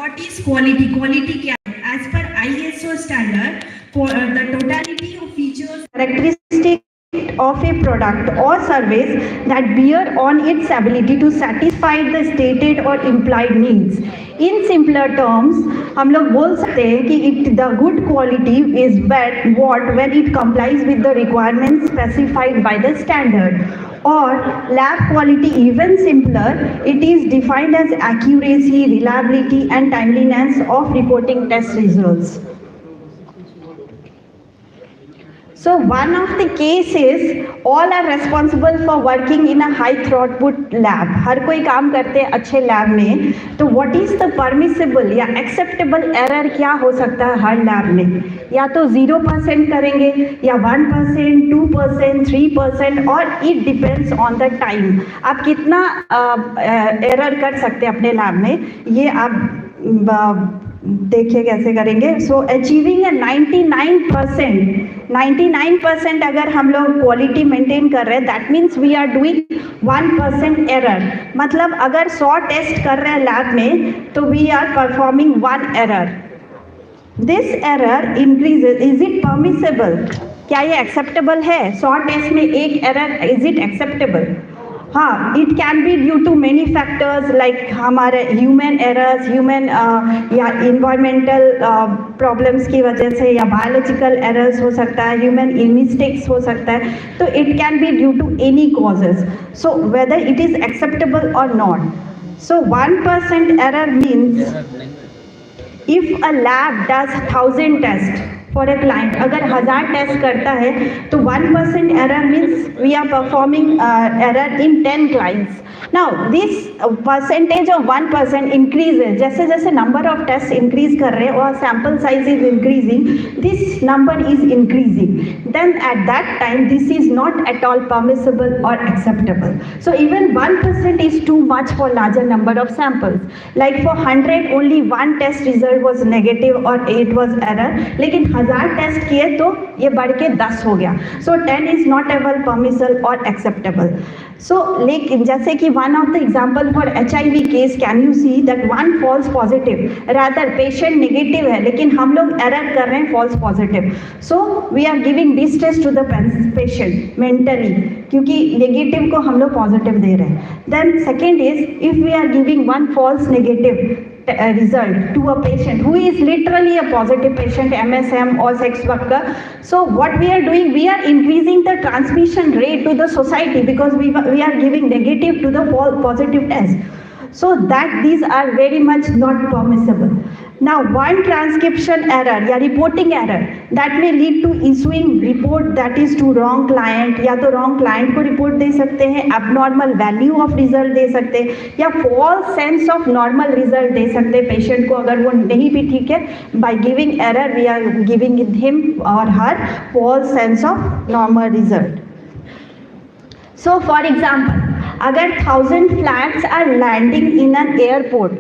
what is quality? Quality क्या है? As per ISO standard, for the totality of features, characteristics of a product or service that bear on its ability to satisfy the stated or implied needs. In simpler terms, हम लोग बोल सकते हैं कि the good quality is what when it complies with the requirements specified by the standard. Or lab quality, even simpler, it is defined as accuracy, reliability and timeliness of reporting test results. So one of the cases, all are responsible for working in a high throughput lab. हर कोई काम करते हैं अच्छे lab में. तो what is the permissible या acceptable error क्या हो सकता है हर लैब में? या तो 0% करेंगे या 1%, 2%, 3% और it depends on the time. आप कितना error कर सकते हैं अपने लैब में, ये आप देखिए कैसे करेंगे. सो अचीविंग 99% अगर हम लोग क्वालिटी मेंटेन कर रहे हैं, that means we are doing 1% error. मतलब अगर 100 टेस्ट कर रहे हैं लैब में तो we are performing 1 error. This error increases. Is it permissible? क्या ये एक्सेप्टेबल है? 100 टेस्ट में एक एरर, इज इट एक्सेप्टेबल? हाँ, it can be due to many factors like हमारे ह्यूमन एरर्स, ह्यूमन या इन्वायरमेंटल प्रॉब्लम्स की वजह से, या बायोलॉजिकल एरर्स हो सकता है, ह्यूमन मिस्टेक्स हो सकता है. तो it can be due to any causes. So whether it is acceptable or not. So 1% error means if a lab does 1000 test for a client, अगर 1000 टेस्ट करता है तो 1% error means we are performing error in 10 clients. Now this percentage of 1% increases. जैसे जैसे number of test increase कर रहे हैं और sample size is increasing, this number is increasing. Then at that time this is not at all permissible और acceptable. So even 1% is too much for larger number of samples. Like for 100 only 1 test result was negative और 8 was error, लेकिन 1000 test किए तो ये बढ़ के 10 हो गया. So 10 is not ever permissible और एक्सेप्टेबल. सो लेकिन जैसे कि one of the example for HIV case, can you see that one false positive, rather patient negative है लेकिन हम लोग एरर कर रहे हैं false positive. So we are giving distress to the patient mentally, क्योंकि नेगेटिव को हम लोग पॉजिटिव दे रहे हैं. Then second is if we are giving one false negative result to a patient who is literally a positive patient, MSM or sex worker. So what we are doing, we are increasing the transmission rate to the society because we are giving negative to the positive test. So that these are very much not permissible. Now one transcription error या reporting error that may lead to issuing report that is to wrong client, या तो wrong client को report दे सकते हैं, abnormal value of result दे सकते हैं, या false sense of normal result दे सकते हैं patient को अगर वो नहीं भी ठीक है. By giving error we are giving him or her false sense of normal result. So for example, अगर 1000 flights are landing in an airport,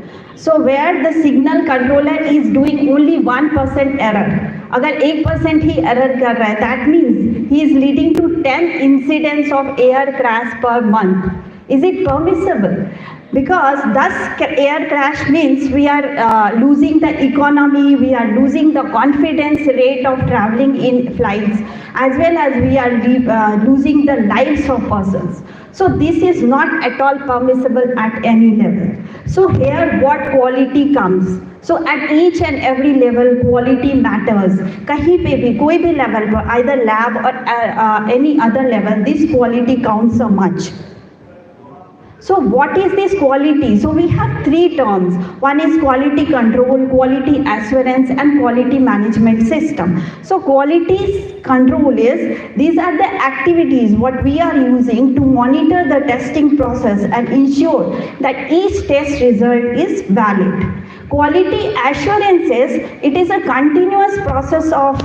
so where the signal controller is doing only 1% error, अगर 1% ही error कर रहा है, that means he is leading to 10 incidents of air crash per month. Is it permissible? Because thus air crash means we are losing the economy, we are losing the confidence rate of traveling in flights, as well as we are losing the lives of persons. So this is not at all permissible at any level. So here what quality comes. So at each and every level quality matters. कहीं पे भी कोई भी level पर, either lab or any other level, this quality counts so much. So what is this quality? So we have 3 terms. One is quality control, quality assurance and quality management system. So quality control is, these are the activities what we are using to monitor the testing process and ensure that each test result is valid. Quality assurance is, it is a continuous process of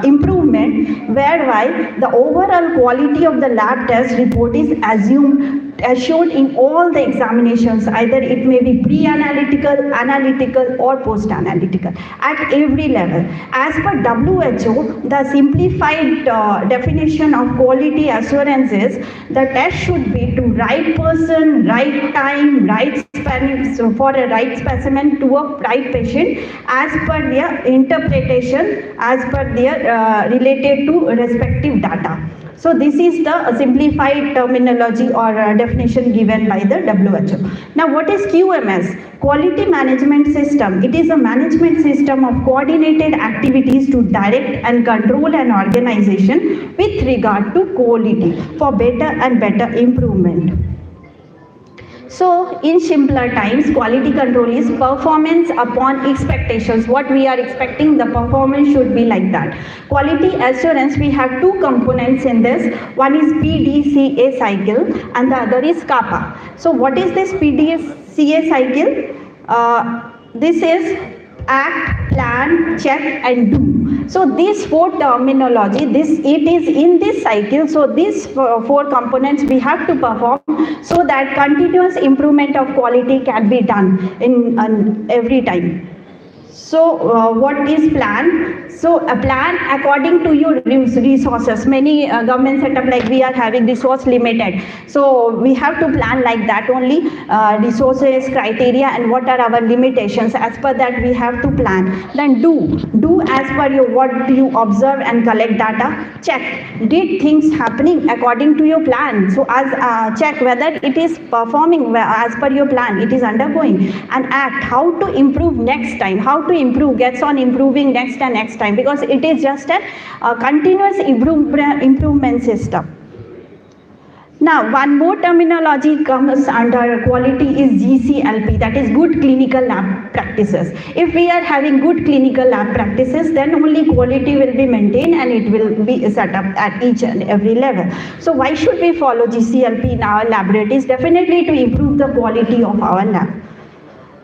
improvement whereby the overall quality of the lab test report is assumed as shown in all the examinations, either it may be pre-analytical, analytical or post-analytical at every level. As per WHO, the simplified definition of quality assurance is the test should be to right person, right time, right specimen, so for a right specimen to a right patient as per their interpretation, as per their related to respective data. So this is the simplified terminology or definition given by the WHO. Now what is QMS? Quality Management System. It is a management system of coordinated activities to direct and control an organization with regard to quality for better and better improvement. So in simpler times, quality control is performance upon expectations. What we are expecting, the performance should be like that. Quality assurance, we have two components in this. One is PDCA cycle and the other is CAPA. So what is this PDCA cycle? This is act, plan, check and do. So these four terminology, it is in this cycle. So these four components we have to perform so that continuous improvement of quality can be done in every time. So what is plan? So a plan according to your resources. Many government setup like we are having resource limited. So we have to plan like that only, resources, criteria and what are our limitations. As per that we have to plan. Then do as per your what you observe and collect data. Check, did things happening according to your plan? So as check whether it is performing as per your plan, it is undergoing. And act, how to improve next time, how to improve, gets on improving next and next time, because it is just a continuous improvement system. Now, one more terminology comes under quality is GCLP, that is good clinical lab practices. If we are having good clinical lab practices, then only quality will be maintained and it will be set up at each and every level. So why should we follow GCLP in our laboratories? Definitely to improve the quality of our lab.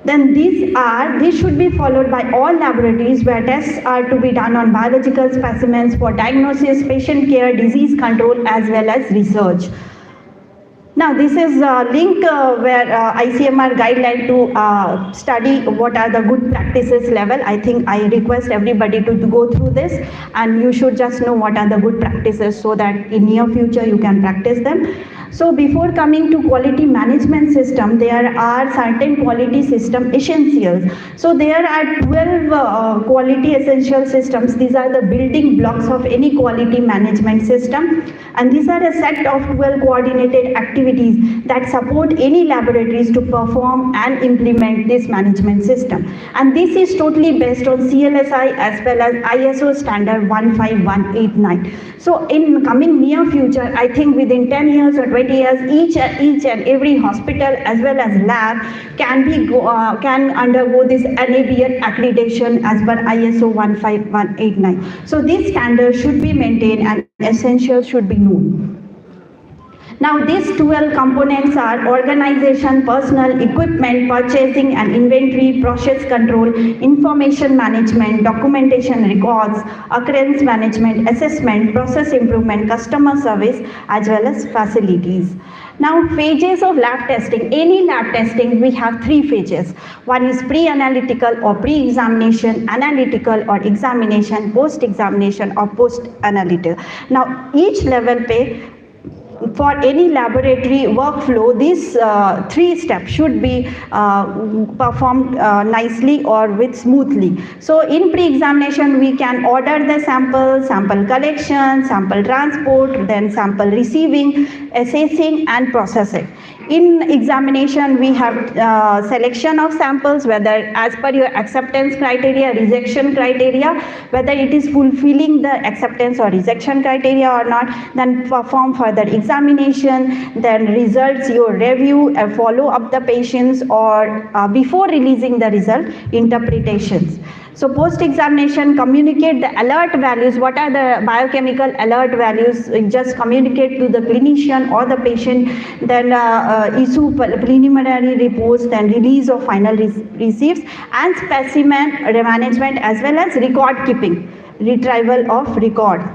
Then these should be followed by all laboratories where tests are to be done on biological specimens for diagnosis, patient care, disease control as well as research. Now this is a link where ICMR guideline to study what are the good practices level. I think I request everybody to go through this and you should just know what are the good practices so that in near future you can practice them. So before coming to quality management system, there are certain quality system essentials. So there are 12 quality essential systems. These are the building blocks of any quality management system. And these are a set of 12 coordinated activities that support any laboratories to perform and implement this management system. And this is totally based on CLSI as well as ISO standard 15189. So in coming near future, I think within 10 years or 20 years, each and every hospital as well as lab can undergo this NABL accreditation as per ISO 15189. So these standards should be maintained and essentials should be known. Now these 12 components are organization, personnel, equipment, purchasing and inventory, process control, information management, documentation records, occurrence management, assessment, process improvement, customer service as well as facilities. Now phases of lab testing. Any lab testing we have 3 phases. One is pre-analytical or pre-examination, analytical or examination, post-examination or post-analytical. Now each level for any laboratory workflow, these 3 steps should be performed nicely or with smoothly. So in pre-examination, we can order the sample collection, sample transport, then sample receiving, assessing and processing. In examination, we have selection of samples, whether as per your acceptance criteria, rejection criteria, whether it is fulfilling the acceptance or rejection criteria or not, then perform further examination, then results, your review, follow up the patients, or before releasing the result, interpretations. So post-examination, communicate the alert values. What are the biochemical alert values? Just communicate to the clinician or the patient, then issue preliminary reports, then release of final receipts, and specimen management as well as record keeping, retrieval of record.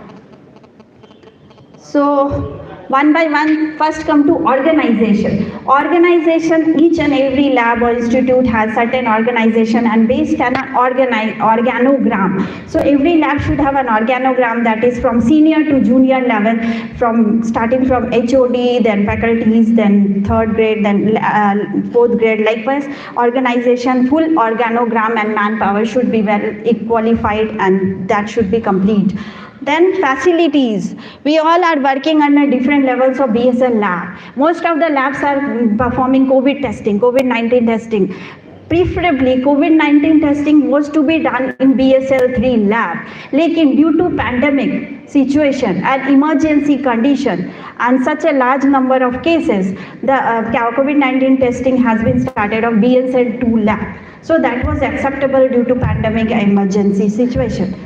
So One by one, first come to organization. Organization, each and every lab or institute has certain organization and based on an organogram. So every lab should have an organogram that is from senior to junior level, from starting from HOD, then faculties, then third grade, then fourth grade. Likewise, organization, full organogram and manpower should be well qualified, and that should be complete. Then facilities. We all are working under different levels of BSL lab. Most of the labs are performing COVID testing, COVID-19 testing. Preferably, COVID-19 testing was to be done in BSL-3 lab. Lekin due to pandemic situation and emergency condition and such a large number of cases, the COVID-19 testing has been started of BSL-2 lab. So that was acceptable due to pandemic emergency situation.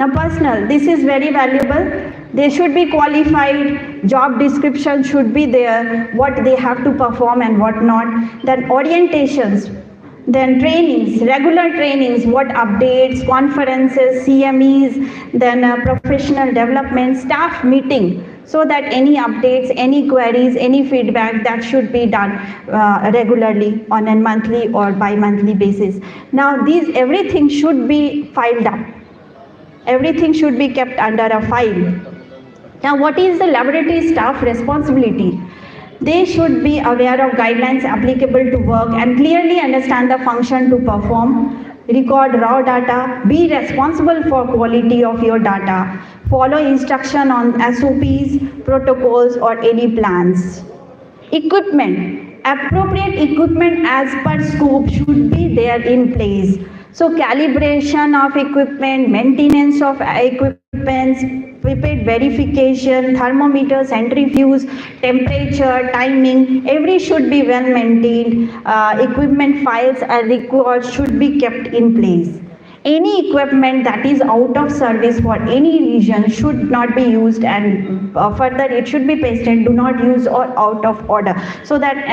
Now personnel, this is very valuable. They should be qualified, job description should be there, what they have to perform and what not. Then orientations, then trainings, regular trainings, what updates, conferences, CMEs, then professional development, staff meeting, so that any updates, any queries, any feedback, that should be done regularly on a monthly or bi-monthly basis. Now everything should be filed up. Everything should be kept under a file. Now, what is the laboratory staff responsibility? They should be aware of guidelines applicable to work and clearly understand the function to perform, record raw data, be responsible for quality of your data, follow instruction on SOPs, protocols or any plans. Equipment. Appropriate equipment as per scope should be there in place. So calibration of equipment, maintenance of equipment, prepaid verification, thermometer, centrifuge, temperature, timing, every should be well maintained. Equipment files and records should be kept in place. Any equipment that is out of service for any region should not be used, and further it should be pasted, do not use or out of order, so that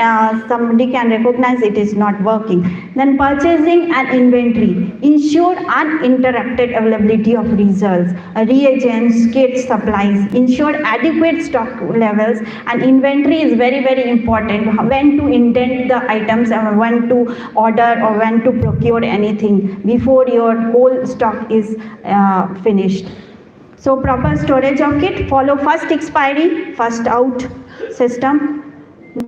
somebody can recognize it is not working. Then purchasing and inventory. Ensure uninterrupted availability of results, reagents, kits, supplies. Ensure adequate stock levels, and inventory is very, very important. When to indent the items, when to order or when to procure anything before your whole stock is finished. So proper storage of kit, follow first expiry, first out system.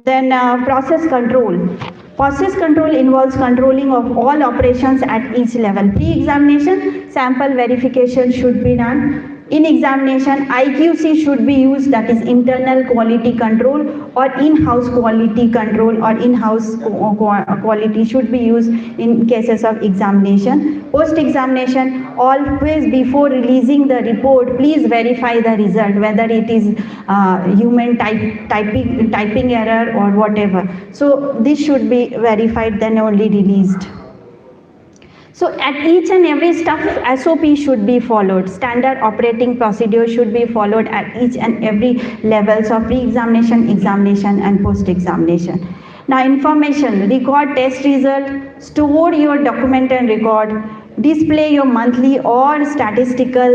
Then process control. Process control involves controlling of all operations at each level. Pre-examination, sample verification should be done. In examination, IQC should be used, that is internal quality control, or in-house quality control or in-house quality should be used in cases of examination. Post-examination, always before releasing the report, please verify the result, whether it is human typing error or whatever. So this should be verified, then only released. So at each and every step, SOP should be followed. Standard operating procedure should be followed at each and every levels of pre-examination, examination and post-examination. Now information, record test result, store your document and record, display your monthly or statistical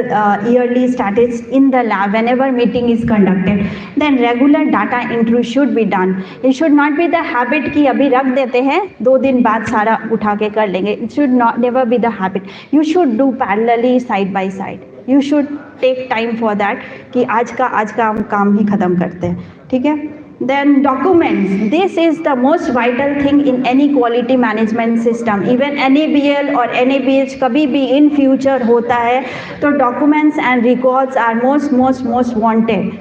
yearly status in the lab whenever meeting is conducted. Then regular data entry should be done. It should not be the habit कि अभी रख देते हैं 2 दिन बाद सारा उठा के कर लेंगे. It should not never be the habit. You should do parallelly side by side. You should take time for that कि आज का हम काम ही खत्म करते हैं. ठीक है? Then documents. This is the most vital thing in any quality management system. Even NABL or NABH कभी भी in future होता है तो documents and records are most wanted.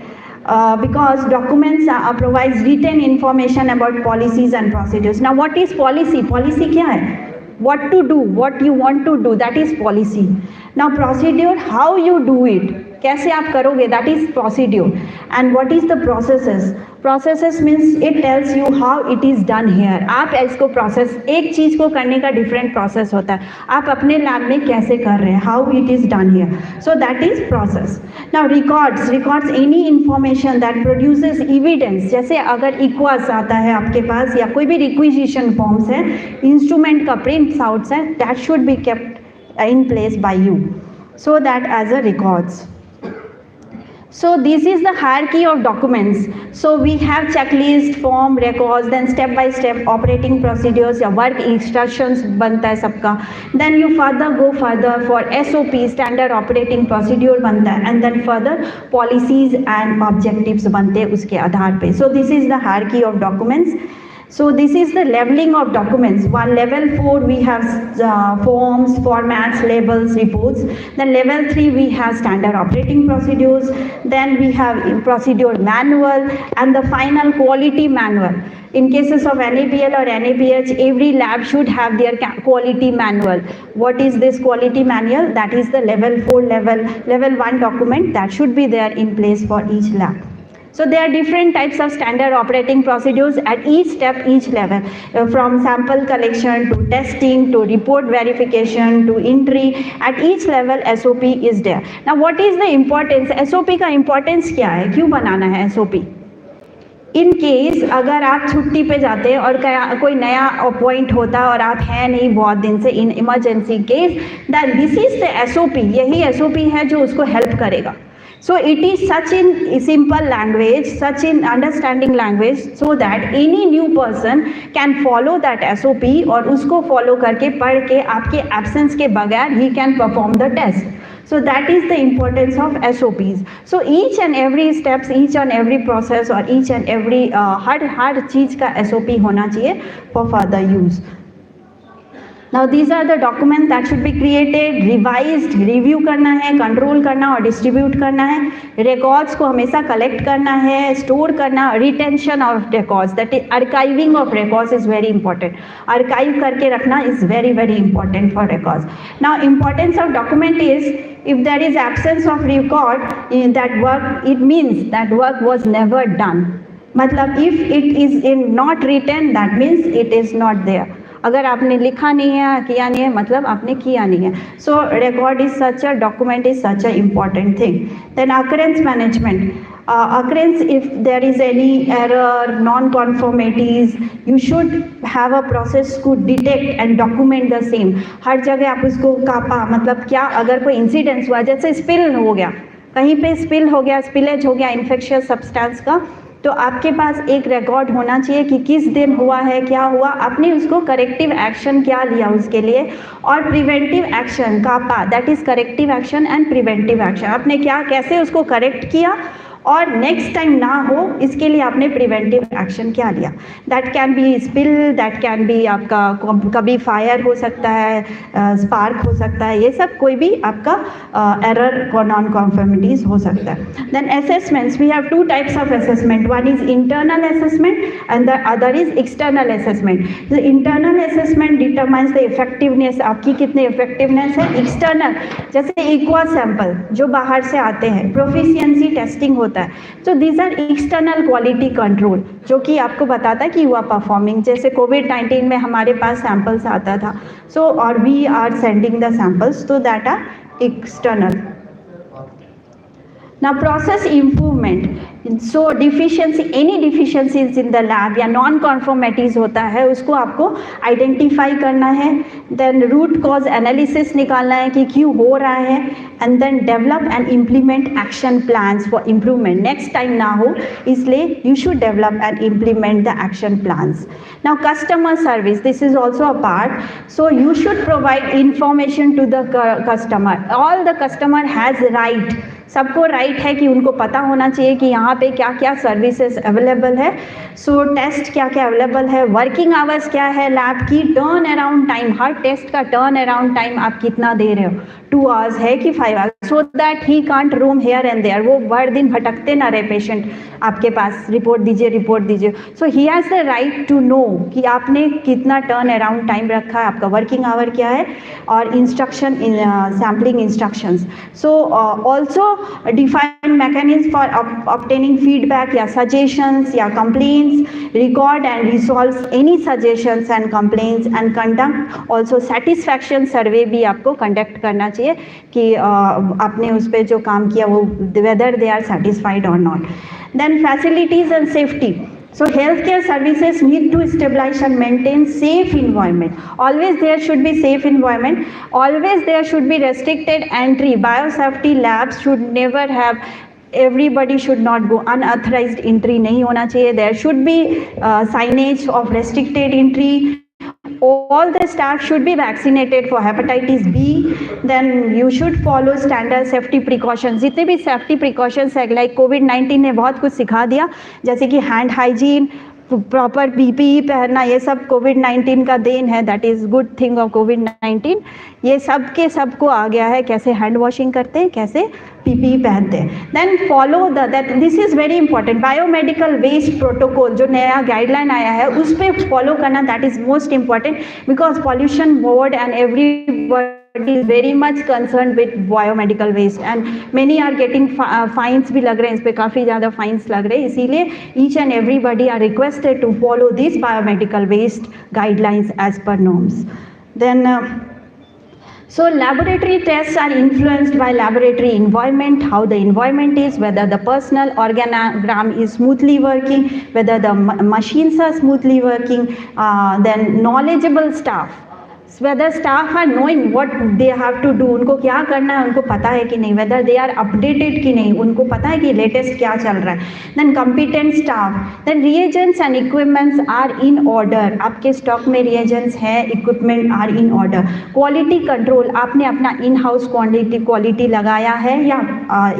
Because documents provides written information about policies and procedures. Now what is policy? Policy क्या है? What to do, what you want to do, that is policy. Now procedure, how you do it, कैसे आप करोगे, that is procedure. And what is the processes? Processes means it tells you how it is done here. आप इसको process, एक चीज़ को करने का different process होता है. आप अपने lab में कैसे कर रहे हैं, how it is done here. So that is process. Now records any information that produces evidence. जैसे अगर EQUAS आता है आपके पास या कोई भी requisition forms है, instrument का print outs है, that should be kept in place by you. So that as a records. So this is the hierarchy of documents. So we have checklist, form, records, then step by step operating procedures या work instructions बनता है सबका. Then you further go further for SOP, standard operating procedure बनता है, and then further policies and objectives बनते हैं उसके आधार पे. So this is the hierarchy of documents. So this is the leveling of documents. One level 4 we have forms, formats, labels, reports. Then level 3 we have standard operating procedures. Then we have procedure manual and the final quality manual. In cases of NABL or NABH, every lab should have their quality manual. What is this quality manual? That is the level 4 level 1 document that should be there in place for each lab. So there are different types of standard operating procedures at each step, each level, from sample collection to testing to report verification to entry. At each level SOP is there. Now what is the importance? SOP का importance क्या है? क्यों बनाना है SOP? In case अगर आप छुट्टी पे जाते हैं और कोई नया अपॉइंट होता और आप हैं नहीं बहुत दिन से in emergency case, that this is the SOP. यही SOP है जो उसको हेल्प करेगा. So it is such in simple language, such in understanding language, so that any new person can follow that SOP और उसको follow करके पढ़ के आपके absence के बगैर he can perform the test. So that is the importance of SOPs. So each and every steps, each and every process और each and every हर चीज़ का SOP होना चाहिए for further use. Now these are the documents that should be created, revised, review करना है, control करना और distribute करना है. Records को हमेशा collect करना है, store करना, retention of records, that is archiving of records is very important. Archive करके रखना is very very important for records. Now importance of document is, if there is absence of record in that work, it means that work was never done. मतलब if it is in not written, that means it is not there. अगर आपने लिखा नहीं है, किया नहीं है, मतलब आपने किया नहीं है. So record is such a document is such a important thing. Then occurrence management. Occurrence, if there is any error, non-conformities, you should have a process to detect and document the same. हर जगह आप उसको कापा, मतलब क्या अगर कोई incidence हुआ, जैसे spill हो गया, कहीं पे स्पिल हो गया, स्पिलेज हो गया इन्फेक्शियस सब्सटेंस का, तो आपके पास एक रिकॉर्ड होना चाहिए कि किस दिन हुआ है, क्या हुआ, आपने उसको करेक्टिव एक्शन क्या लिया उसके लिए, और preventive action CAPA, that is corrective action and preventive action. आपने क्या कैसे उसको करेक्ट किया और नेक्स्ट टाइम ना हो इसके लिए आपने प्रिवेंटिव एक्शन क्या लिया. That can be spill, that can be आपका कभी फायर हो सकता है, स्पार्क हो सकता है, ये सब कोई भी आपका एरर और नॉन कॉन्फर्मिटीज हो सकता है. Then assessments, we have two types of assessment. One is internal assessment and the other is external assessment. The internal assessment determines the effectiveness, आपकी कितनी इफेक्टिवनेस है. एक्सटर्नल जैसे इक्वा सैंपल जो बाहर से आते हैं, प्रोफिशिएंसी टेस्टिंग होता है. तो these are external quality control जो कि आपको बताता है कि यू आर परफॉर्मिंग. जैसे कोविड-19 में हमारे पास सैंपल्स आता था, सो और we are sending the samples, तो that are external. Now process improvement. So deficiency, any deficiencies in the lab या non conformities होता है उसको आपको आइडेंटिफाई करना है. देन रूट कॉज एनालिसिस निकालना है कि क्यों हो रहा है, and then develop and implement action plans for improvement. Next time ना हो इसलिए you should develop and implement the action plans. Now customer service, this is also a part. So you should provide information to the customer. All the customer has right. सबको right है कि उनको पता होना चाहिए कि यहाँ पे क्या क्या सर्विसेज अवेलेबल है. सो टेस्ट क्या क्या अवेलेबल है, वर्किंग आवर्स क्या है लैब की, टर्न अराउंड टाइम, हर टेस्ट का टर्न अराउंड टाइम आप कितना दे रहे हो, 2 आवर्स है कि 5 hours, so that he can't roam here and there. वो भर दिन भटकते ना रहे पेशेंट आपके पास, रिपोर्ट दीजिए रिपोर्ट दीजिए. So he has the right to know कि आपने कितना टर्न अराउंड टाइम रखा है, आपका वर्किंग आवर क्या है, और instruction in sampling instructions. So also define mechanism for obtaining feedback या suggestions या complaints, record and resolve any suggestions and complaints, and conduct also satisfaction survey भी आपको conduct करना चाहिए कि आपने उस पर जो काम किया वो whether they are satisfied or not. Then facilities and safety. So healthcare services need to stabilize and maintain safe environment. Always there should be safe environment. Always there should be restricted entry. Biosafety labs should never have everybody should not go, unauthorized entry नहीं होना चाहिए, there should be signage of restricted entry, all the staff should be vaccinated for hepatitis B, then you should follow standard safety precautions, जितने भी safety precautions है like COVID-19 ने बहुत कुछ सिखा दिया, जैसे कि hand hygiene, प्रॉपर पीपीई पहनना, ये सब कोविड-19 का देन है, that is good thing of कोविड-19, ये सब के सबको आ गया है, कैसे हैंड वॉशिंग करते हैं, कैसे पीपीई पहनते हैं। Then follow that, this is very important, biomedical waste protocol जो नया गाइडलाइन आया है उस पर फॉलो करना, that is most important, because pollution board and everybody is very much concerned with biomedical waste and many are getting fines भी लग रहे हैं, इस पे काफ़ी ज़्यादा fines लग रहे हैं, इसीलिए each and everybody are requested to follow these biomedical waste guidelines as per norms. Then so laboratory tests are influenced by laboratory environment, how the environment is, whether the personal organogram is smoothly working, whether the machines are smoothly working, then knowledgeable staff, whether staff are knowing what they have to do, उनको क्या करना है उनको पता है कि नहीं, whether they are updated कि नहीं, उनको पता है कि latest क्या चल रहा है, then competent staff, then reagents and equipments are in order, आपके stock में reagents है, equipment are in order, quality control, आपने अपना in-house quality लगाया है या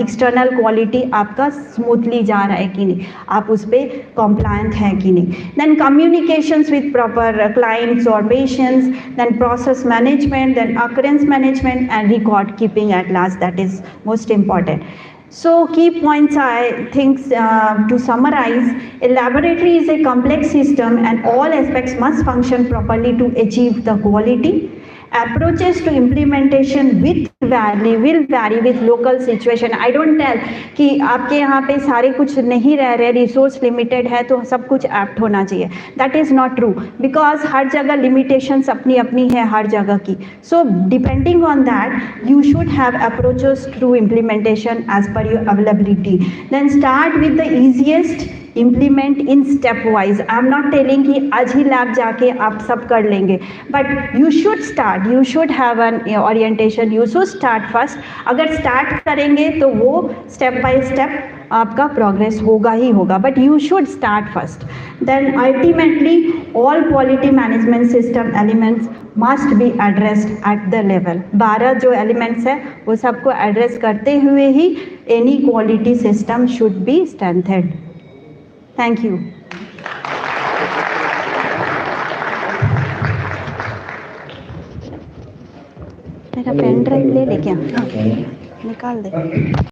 external quality आपका smoothly जा रहा है कि नहीं, आप उस पर compliant है कि नहीं, then communications with proper clients or patients, then process management, then occurrence management and record keeping at last, that is most important. So key points I think to summarize, a laboratory is a complex system and all aspects must function properly to achieve the quality. Approaches to implementation will vary with local situation. I don't tell कि आपके यहाँ पे सारे कुछ नहीं रह रहे, resource limited है तो सब कुछ एप्ट होना चाहिए, that is not true, because हर जगह लिमिटेशंस अपनी अपनी है हर जगह की. So depending on that you should have approaches to implementation as per your availability. Then start with the easiest, implement in step wise. I am not telling कि आज ही लैब जाके आप सब कर लेंगे, but you should start, you should have an orientation, you should start first. अगर start करेंगे तो वो स्टेप बाय स्टेप आपका प्रोग्रेस होगा ही होगा, but you should start first. Then ultimately all quality management system elements must be addressed at the level. 12 जो elements है वो सबको एड्रेस करते हुए ही any quality system should be strengthened. Thank you. मेरा पेन ड्राइव ले क्या? निकाल दे.